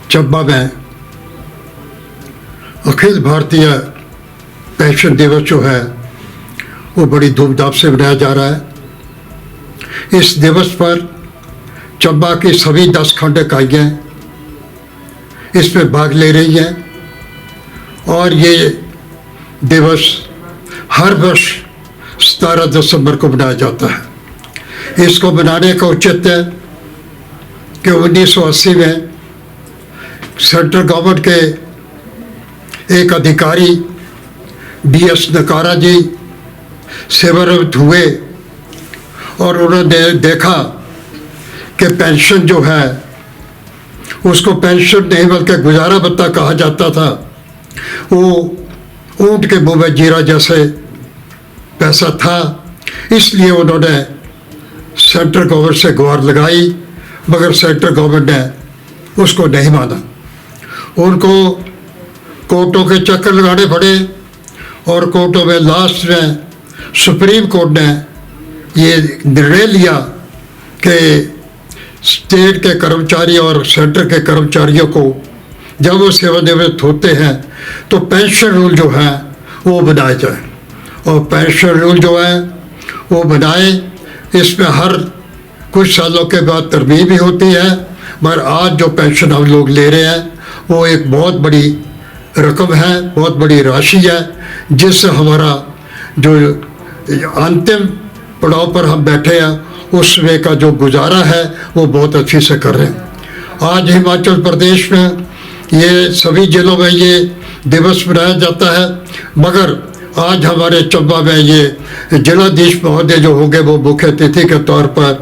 चंबा में अखिल भारतीय पेंशन दिवस जो है वो बड़ी धूमधाम से मनाया जा रहा है। इस दिवस पर चंबा की सभी 10 खंड इकाइयाँ इसमें भाग ले रही हैं और ये दिवस हर वर्ष 17 दिसंबर को मनाया जाता है। इसको मनाने का औचित्य है कि 1980 में सेंट्रल गवर्नमेंट के एक अधिकारी DS नकारा जी सेवानिवृत्त हुए और उन्होंने देखा कि पेंशन जो है उसको पेंशन नहीं बल्कि गुजारा भत्ता कहा जाता था। वो ऊंट के मुंह में जीरा जैसे पैसा था, इसलिए उन्होंने सेंट्रल गवर्नमेंट से गुहार लगाई, मगर सेंट्रल गवर्नमेंट ने उसको नहीं माना। उनको कोर्टों के चक्कर लगाने पड़े और कोर्टों में लास्ट में सुप्रीम कोर्ट ने ये निर्णय लिया कि स्टेट के कर्मचारी और सेंटर के कर्मचारियों को जब वो सेवानिवृत्त होते हैं तो पेंशन रूल जो है वो बनाए जाए, और पेंशन रूल जो है वो बनाए। इसमें हर कुछ सालों के बाद तरमीम भी होती है, मगर आज जो पेंशन हम लोग ले रहे हैं वो एक बहुत बड़ी रकम है, बहुत बड़ी राशि है, जिससे हमारा जो अंतिम पड़ाव पर हम बैठे हैं उसमें का जो गुजारा है वो बहुत अच्छी से कर रहे हैं। आज हिमाचल प्रदेश में ये सभी जिलों में ये दिवस मनाया जाता है, मगर आज हमारे चंबा में ये जिलाधीश महोदय जो होंगे वो मुख्य अतिथि के तौर पर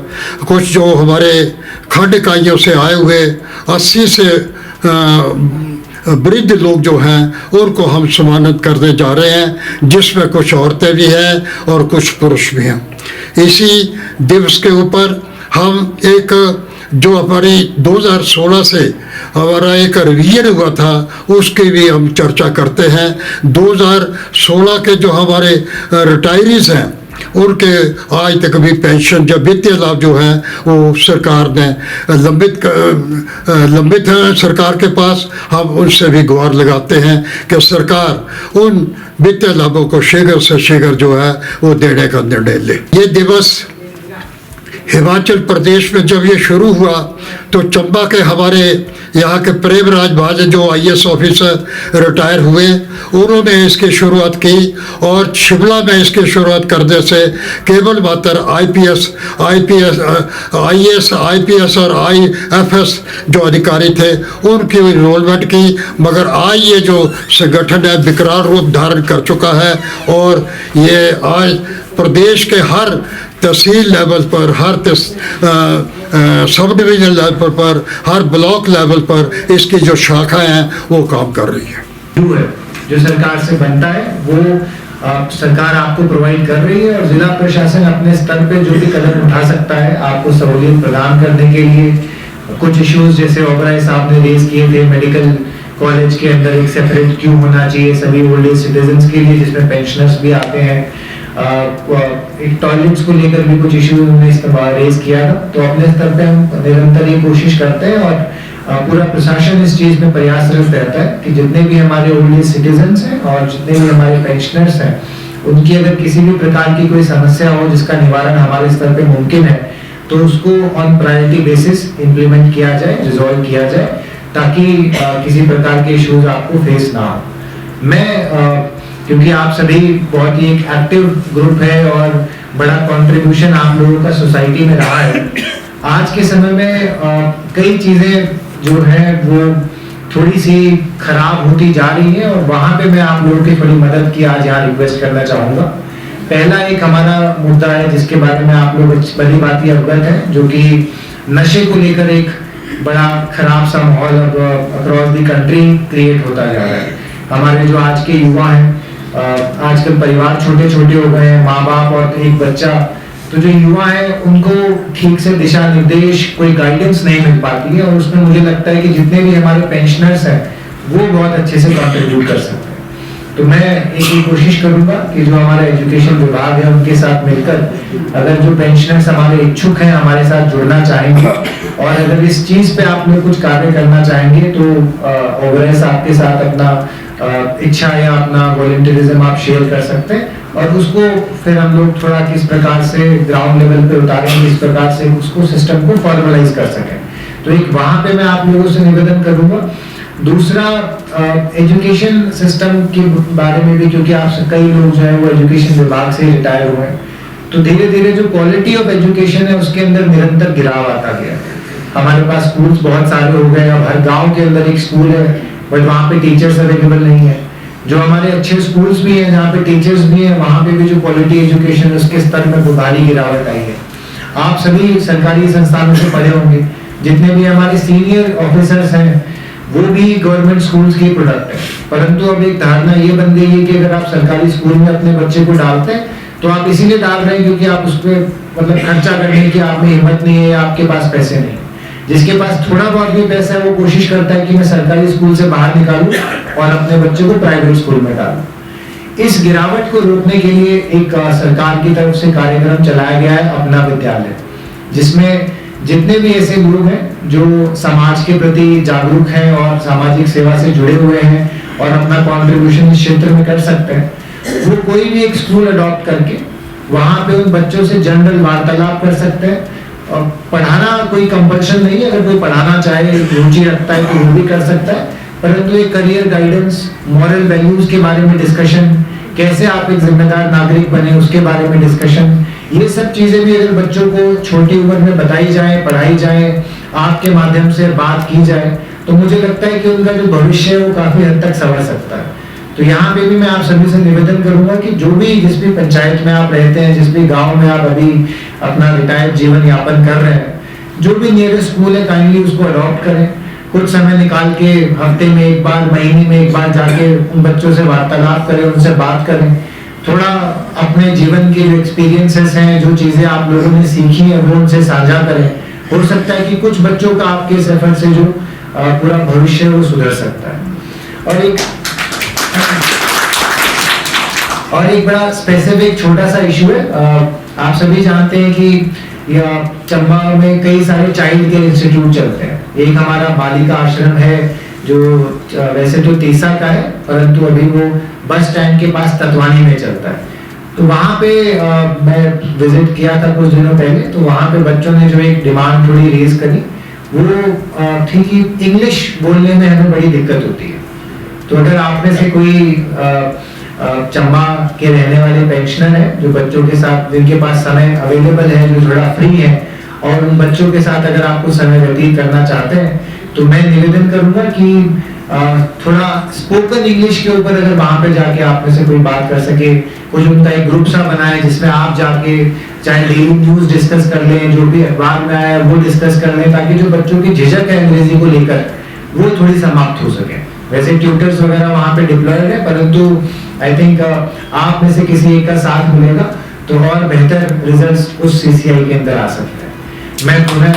कुछ जो हमारे खंड इकाइयों से आए हुए 80 से वृद्ध लोग जो हैं उनको हम सम्मानित करने जा रहे हैं, जिसमें कुछ औरतें भी हैं और कुछ पुरुष भी हैं। इसी दिवस के ऊपर हम एक जो हमारी 2016 से हमारा एक रिवीजन हुआ था उसकी भी हम चर्चा करते हैं। 2016 के जो हमारे रिटायरीज हैं उनके आज तक भी पेंशन जब वित्तीय लाभ जो है वो सरकार ने लंबित है सरकार के पास। हम उनसे भी गुहार लगाते हैं कि सरकार उन वित्तीय लाभों को शीघ्र से शीघ्र जो है वो देने का निर्णय ले। ये दिवस हिमाचल प्रदेश में जब ये शुरू हुआ तो चंबा के हमारे यहाँ के प्रेमराज महाजन जो IAS ऑफिसर रिटायर हुए उन्होंने इसकी शुरुआत की, और शिमला में इसकी शुरुआत करने से केवल मात्र IAS, IPS और IFS जो अधिकारी थे उनकी इनरोलमेंट की। मगर आज ये जो संगठन है विकराल रूप धारण कर चुका है और ये आज प्रदेश के हर तहसील लेवल पर, हर सब डिवीजन लेवल पर, हर ब्लॉक लेवल पर इसकी जो शाखाएं हैं वो काम कर रही है। जो सरकार से बनता है वो सरकार आपको प्रोवाइड कर रही है, और जिला प्रशासन अपने स्तर पे जो भी कदम उठा सकता है आपको सहूलियत प्रदान करने के लिए। कुछ इश्यूज जैसे ओबराय साहब ने रेज किए थे, मेडिकल कॉलेज के अंदर एक सेपरेट क्यू होना चाहिए सभी ओल्ड एज सिटीजन्स के लिए जिसमें पेंशनर्स भी आते हैं। एक टॉयलेट्स को लेकर भी कुछ इश्यू हमने इस्तेमाल रेज किया था। तो अपने स्तर पे हम निरंतर ये कोशिश करते हैं और पूरा प्रशासन इस चीज में प्रयासरत रहता है कि जितने भी हमारे ओल्ड एज सिटीजन्स हैं और जितने भी हमारे पेंशनर्स हैं उनकी अगर किसी भी प्रकार की कोई समस्या हो जिसका निवारण हमारे स्तर पे मुमकिन है तो उसको ऑन प्रायोरिटी बेसिस इम्प्लीमेंट किया जाए, रिजॉल्व किया जाए, ताकि किसी प्रकार के इश्यूज आपको फेस ना हो। मैं क्योंकि आप सभी बहुत ही एक एक्टिव ग्रुप है और बड़ा कंट्रीब्यूशन आप लोगों का सोसाइटी में रहा है, आज के समय में कई चीजें जो है वो थोड़ी सी खराब होती जा रही है, और वहां पे मैं आप लोगों की थोड़ी मदद की आज यहाँ रिक्वेस्ट करना चाहूंगा। पहला एक हमारा मुद्दा है जिसके बारे में आप लोग बड़ी बात अवगत है, जो कि नशे को लेकर एक बड़ा खराब सा माहौल अक्रॉस द कंट्री क्रिएट होता जा रहा है। हमारे जो आज के युवा हैं, आजकल परिवार छोटे छोटे हो गए हैं, माँ बाप और एक बच्चा, तो जो युवा है उनको ठीक से दिशा निर्देश, कोई गाइडेंस नहीं मिल पाती है, और उसमें मुझे लगता है कि जितने भी हमारे पेंशनर्स हैं वो बहुत अच्छे से कंट्रीब्यूट कर सकते हैं। तो मैं एक कोशिश करूंगा कि जो हमारा एजुकेशन विभाग है उनके साथ मिलकर अगर जो पेंशनर्स हमारे इच्छुक हैं हमारे साथ जुड़ना चाहेंगे और अगर इस चीज पे आप लोग कुछ कार्य करना चाहेंगे तो ओबराय साहब के साथ अपना इच्छा या अपना वॉलंटियरिज्म आप शेयर कर सकते हैं और उसको फिर हम लोग थोड़ा किस प्रकार से ग्राउंड लेवल पे उतारें, किस प्रकार से उसको सिस्टम को फॉर्मलाइज कर सकें। तो एक वहां पे मैं आप लोगों से निवेदन करूंगा। दूसरा, एजुकेशन सिस्टम के बारे में भी, क्योंकि आप कई लोग जो है वो एजुकेशन विभाग से रिटायर हुए हैं, तो धीरे धीरे जो क्वालिटी ऑफ एजुकेशन है उसके अंदर निरंतर गिराव आता गया। हमारे पास स्कूल्स बहुत सारे हो गए, अब हर गांव के अंदर एक स्कूल है बट वहाँ पे टीचर्स अवेलेबल नहीं है। जो हमारे अच्छे स्कूल्स भी हैं जहाँ पे टीचर्स भी हैं, वहाँ पे भी जो क्वालिटी एजुकेशन है उसके स्तर में भारी गिरावट आई है। आप सभी सरकारी संस्थानों से पढ़े होंगे, जितने भी हमारे सीनियर ऑफिसर्स हैं वो भी गवर्नमेंट स्कूल्स के प्रोडक्ट है, परंतु अब एक धारणा ये बन गई है कि अगर आप सरकारी स्कूल में अपने बच्चे को डालते हैं तो आप इसीलिए डाल रहे हैं क्योंकि आप उस पर मतलब खर्चा करने की आप में हिम्मत नहीं है या आपके पास पैसे नहीं। जिसके पास थोड़ा बहुत भी पैसा है वो कोशिश करता है कि मैं सरकारी स्कूल से बाहर निकालूं और अपने बच्चे को प्राइवेट स्कूल में डालूं। इस गिरावट को रोकने के लिए एक सरकार की तरफ से कार्यक्रम चलाया गया है अपना विद्यालय, जिसमें जितने भी ऐसे लोग हैं जो समाज के प्रति जागरूक हैं और सामाजिक सेवा से जुड़े हुए हैं और अपना कंट्रीब्यूशन इस क्षेत्र में कर सकते हैं, वो कोई भी एक स्कूल अडॉप्ट करके वहां पे उन बच्चों से जनरल वार्तालाप कर सकते हैं। और पढ़ाना कोई कंपल्शन नहीं है, अगर कोई पढ़ाना चाहे, रुचि रखता है तो वो भी कर सकता है, परंतु एक करियर गाइडेंस, मॉरल वैल्यूज के बारे में डिस्कशन, कैसे आप एक जिम्मेदार नागरिक बने उसके बारे में डिस्कशन, ये सब चीजें भी अगर बच्चों को छोटी उम्र में बताई जाए, पढ़ाई जाए, आपके माध्यम से बात की जाए, तो मुझे लगता है कि उनका जो भविष्य है वो काफी हद तक संवर सकता है। तो यहाँ पे भी मैं आप सभी से निवेदन करूंगा कि जो भी जिस भी पंचायत में आप रहते हैं, जिस भी गांव में आप अभी अपना रिटायर्ड जीवन यापन कर रहे हैं, जो भी नियरेस्ट स्कूल है काइंडली उसको अडॉप्ट करें। कुछ समय निकाल के हफ्ते में एक बार, महीने में एक बार जाके उन बच्चों से वार्तालाप करें, उनसे बात करें, थोड़ा अपने जीवन के जो एक्सपीरियंसेस हैं, जो चीजें आप लोगों ने सीखी है वो उनसे साझा करें। हो सकता है कि कुछ बच्चों का आपके इस एफर्ट से जो पूरा भविष्य वो सुधर सकता है। और एक बड़ा स्पेसिफिक छोटा सा इशू है, आप सभी जानते हैं कि चंबा में कई सारे चाइल्ड केयर इंस्टीट्यूट चलते हैं। एक हमारा बालिका आश्रम है जो वैसे तो तीसा का है, परंतु अभी वो बस स्टैंड के पास तत्वानी में चलता है। तो वहाँ पे मैं विजिट किया था कुछ दिनों पहले, तो वहाँ पे बच्चों ने जो एक डिमांड थोड़ी रेज करी वो थी कि इंग्लिश बोलने में हमें बड़ी दिक्कत होती है। तो अगर आप में से कोई चंबा के रहने वाले पेंशनर है जो बच्चों के साथ, जिनके पास समय अवेलेबल है, जो थोड़ा फ्री है और उन बच्चों के साथ अगर आपको समय व्यतीत करना चाहते हैं, तो मैं निवेदन करूंगा कि थोड़ा स्पोकन इंग्लिश के ऊपर अगर वहां पे जाके आप में से कोई बात कर सके, कुछ उनका एक ग्रुप सा बनाए जिसमें आप जाके चाहे डेली न्यूज डिस्कस कर लें, जो भी अखबार में आया वो डिस्कस कर लें, ताकि जो बच्चों की झिझक है अंग्रेजी को लेकर वो थोड़ी समाप्त हो सके। वैसे ट्यूटर्स वगैरह वहां पे डिप्लॉयड है, परंतु आई थिंक आप में से किसी एक का साथ मिलेगा तो और बेहतर रिजल्ट्स उस सीसीआई के अंदर आ सकते हैं। मैं पुनः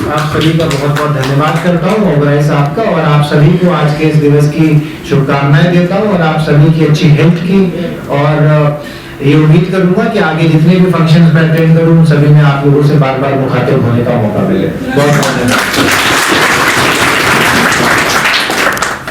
आप सभी का बहुत बहुत धन्यवाद करता हूँ ओबराय साहब का, और आप सभी को आज के इस दिवस की शुभकामनाएं देता हूँ और आप सभी की अच्छी हेल्थ की, और ये उम्मीद करूंगा कि आगे जितने भी फंक्शंस में अटेंड करूँ सभी में आप लोगों से बार बार मुखातिब होने का मौका मिले। बहुत बहुत धन्यवाद।